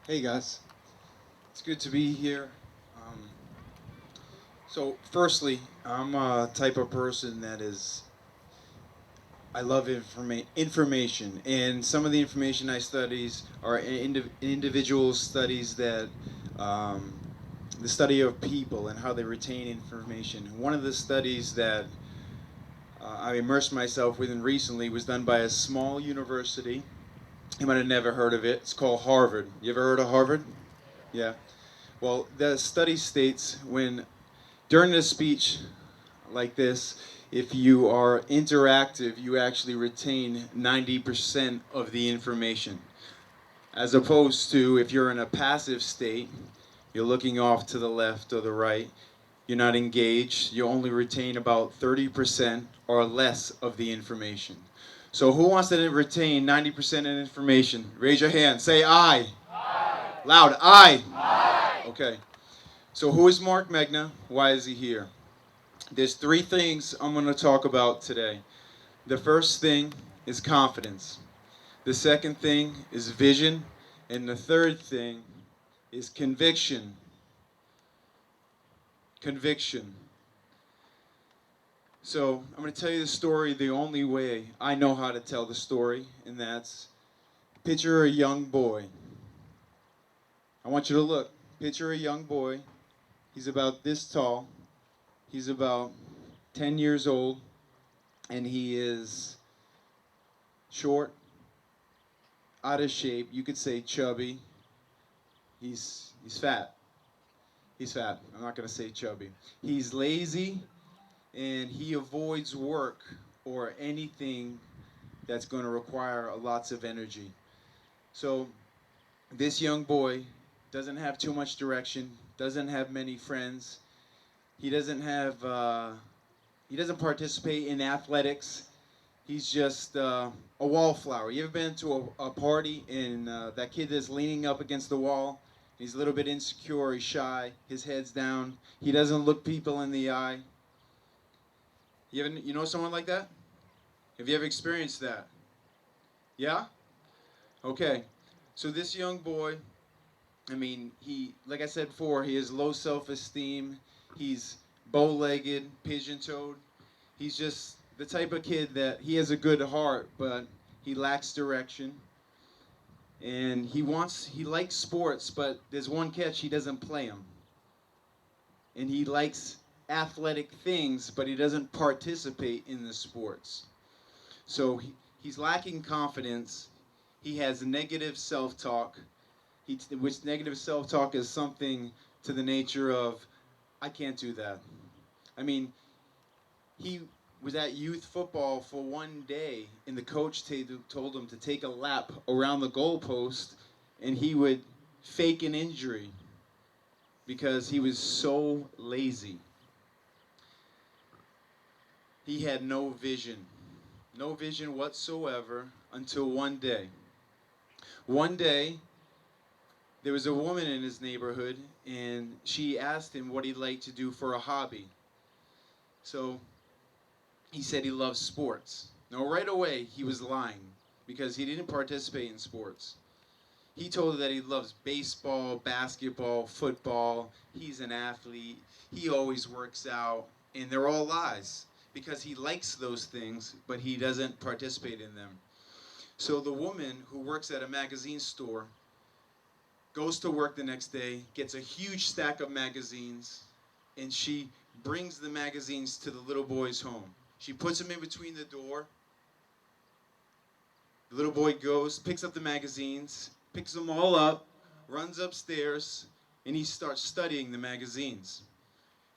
Hey guys, it's good to be here. Um, firstly, I'm a type of person that is I love information, and some of the information I studies are individual studies that um, the study of people and how they retain information. One of the studies that I immersed myself within recently was done by a small university. You might have never heard of it. It's called Harvard. You ever heard of Harvard? Yeah. Well, the study states when during a speech like this, if you are interactive, you actually retain 90% of the information. As opposed to if you're in a passive state, you're looking off to the left or the right, you're not engaged, you only retain about 30% or less of the information. So, who wants to retain 90% of information? Raise your hand. Say I. Loud. I. Okay. So, who is Marc Megna? Why is he here? There's three things I'm going to talk about today. The first thing is confidence. The second thing is vision. And the third thing is conviction. Conviction. So I'm going to tell you the story the only way I know how to tell the story, and that's picture a young boy. I want you to look. Picture a young boy. He's about this tall. He's about 10 years old, and he is short, out of shape. You could say chubby. He's fat. He's fat. I'm not gonna say chubby. He's lazy and he avoids work or anything that's going to require lots of energy. So this young boy doesn't have too much direction. Doesn't have many friends. He doesn't have. He doesn't participate in athletics. He's just a wallflower. You ever been to a party and that kid is leaning up against the wall? He's a little bit insecure. He's shy. His head's down. He doesn't look people in the eye. You know someone like that? Have you ever experienced that? Yeah? Okay. So this young boy, I mean, he like I said before, he has low self-esteem. He's bow-legged, pigeon-toed. He's just the type of kid that he has a good heart, but he lacks direction. And he likes sports, but there's one catch: he doesn't play them. And he likes athletic things, but he doesn't participate in the sports. So he's lacking confidence. He has negative self-talk. Which negative self-talk is something to the nature of, I can't do that. I mean, he was at youth football for one day, and the coach told him to take a lap around the goalpost, and he would fake an injury because he was so lazy. He had no vision whatsoever until one day. One day, there was a woman in his neighborhood, and she asked him what he'd like to do for a hobby. So he said he loves sports. Now, right away, he was lying because he didn't participate in sports. He told her that he loves baseball, basketball, football. He's an athlete. He always works out. And they're all lies because he likes those things, but he doesn't participate in them. So the woman who works at a magazine store goes to work the next day, gets a huge stack of magazines, and she brings the magazines to the little boy's home. She puts them in between the door. The little boy goes, picks up the magazines, picks them all up, runs upstairs, and he starts studying the magazines.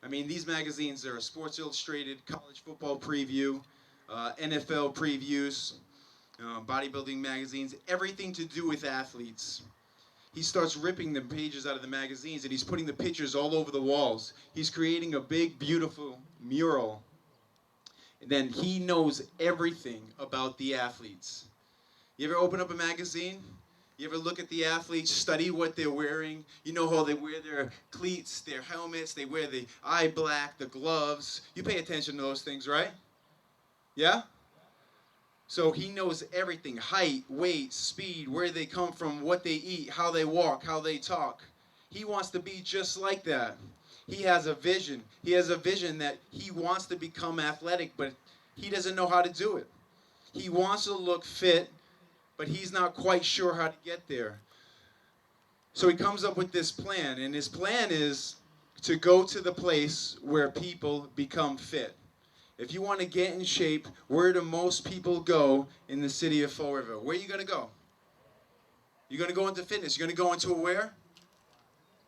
I mean, these magazines are Sports Illustrated, College Football Preview, NFL previews, bodybuilding magazines, everything to do with athletes. He starts ripping the pages out of the magazines and he's putting the pictures all over the walls. He's creating a big, beautiful mural. And then he knows everything about the athletes. You ever open up a magazine? You ever look at the athletes, study what they're wearing? You know how they wear their cleats, their helmets, they wear the eye black, the gloves. You pay attention to those things, right? Yeah? So he knows everything: height, weight, speed, where they come from, what they eat, how they walk, how they talk. He wants to be just like that. He has a vision. He has a vision that he wants to become athletic, but he doesn't know how to do it. He wants to look fit, but he's not quite sure how to get there. So he comes up with this plan, and his plan is to go to the place where people become fit. If you want to get in shape, where do most people go in the city of Fall River? Where are you going to go? You're going to go into fitness. You're going to go into a where?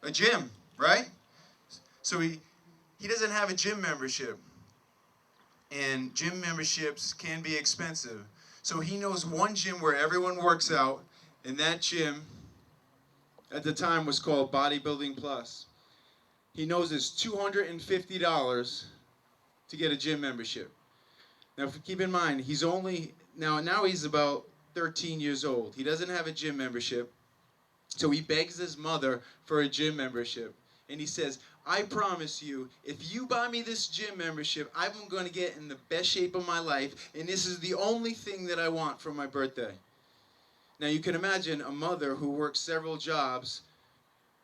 A gym, right? So he doesn't have a gym membership. And gym memberships can be expensive. So he knows one gym where everyone works out, and that gym at the time was called Bodybuilding Plus. He knows it's $250 to get a gym membership. Now keep in mind, he's only, now he's about 13 years old. He doesn't have a gym membership, so he begs his mother for a gym membership. And he says, I promise you, if you buy me this gym membership, I'm going to get in the best shape of my life, and this is the only thing that I want for my birthday. Now you can imagine a mother who works several jobs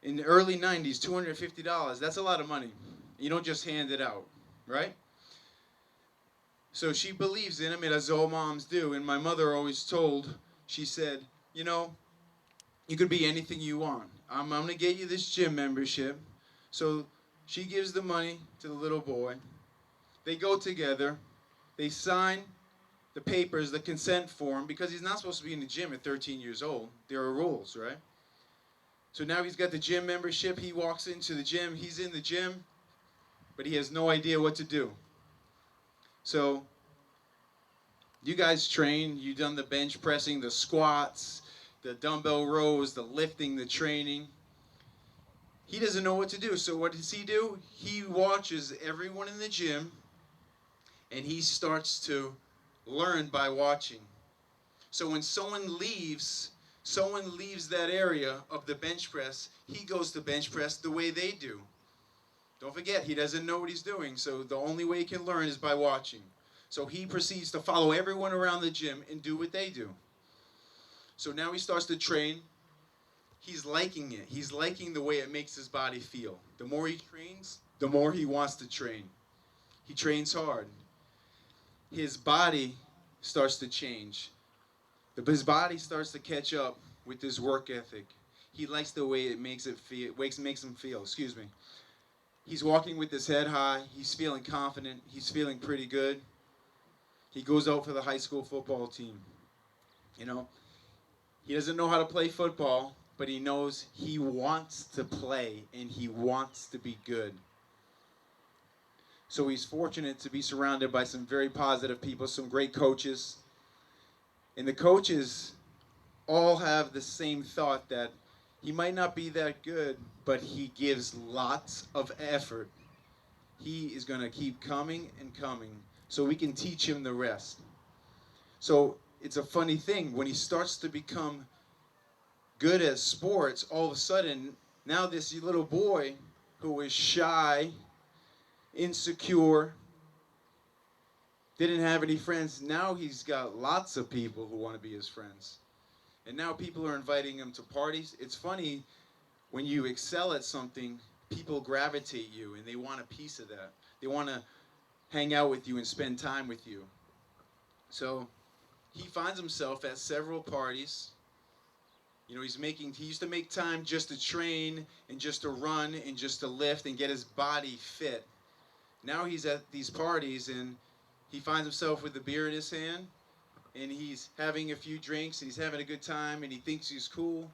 in the early 90s, $250, that's a lot of money. You don't just hand it out, right? So she believes in him, as all moms do. And my mother always told, she said, you know, you could be anything you want. I'm going to get you this gym membership. So she gives the money to the little boy. They go together. They sign the papers, the consent form, because he's not supposed to be in the gym at 13 years old. There are rules, right? So now he's got the gym membership. He walks into the gym. He's in the gym, but he has no idea what to do. So you guys train. You've done the bench pressing, the squats, the dumbbell rows, the lifting, the training. He doesn't know what to do. So what does he do? He watches everyone in the gym, and he starts to learn by watching. So when someone leaves that area of the bench press, he goes to bench press the way they do. Don't forget, he doesn't know what he's doing, so the only way he can learn is by watching. So he proceeds to follow everyone around the gym and do what they do. So now he starts to train. He's liking it. He's liking the way it makes his body feel. The more he trains, the more he wants to train. He trains hard. His body starts to change. His body starts to catch up with his work ethic. He likes the way it makes him feel. He's walking with his head high. He's feeling confident. He's feeling pretty good. He goes out for the high school football team. You know, he doesn't know how to play football, but he knows he wants to play and he wants to be good. So he's fortunate to be surrounded by some very positive people, some great coaches. And the coaches all have the same thought that he might not be that good, but he gives lots of effort. He is going to keep coming and coming so we can teach him the rest. So it's a funny thing. When he starts to become good at sports, all of a sudden, now this little boy who was shy, insecure, didn't have any friends, now he's got lots of people who want to be his friends. And now people are inviting him to parties. It's funny, when you excel at something, people gravitate you and they want a piece of that. They want to hang out with you and spend time with you. So he finds himself at several parties. You know, he used to make time just to train and just to run and just to lift and get his body fit. Now he's at these parties and he finds himself with a beer in his hand and he's having a few drinks and he's having a good time and he thinks he's cool.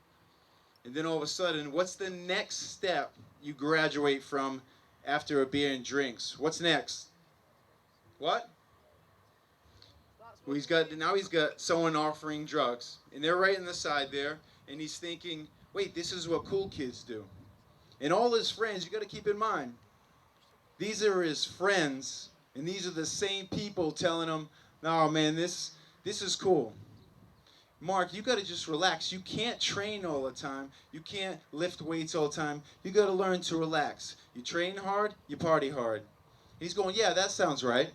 And then all of a sudden, what's the next step you graduate from after a beer and drinks? What's next? What? Well, he's got someone offering drugs, and they're right on the side there, and he's thinking, wait, this is what cool kids do. And all his friends, you got to keep in mind, these are his friends, and these are the same people telling him, no, man, this is cool. Mark, you got to just relax. You can't train all the time. You can't lift weights all the time. You got to learn to relax. You train hard, you party hard. He's going, yeah, that sounds right.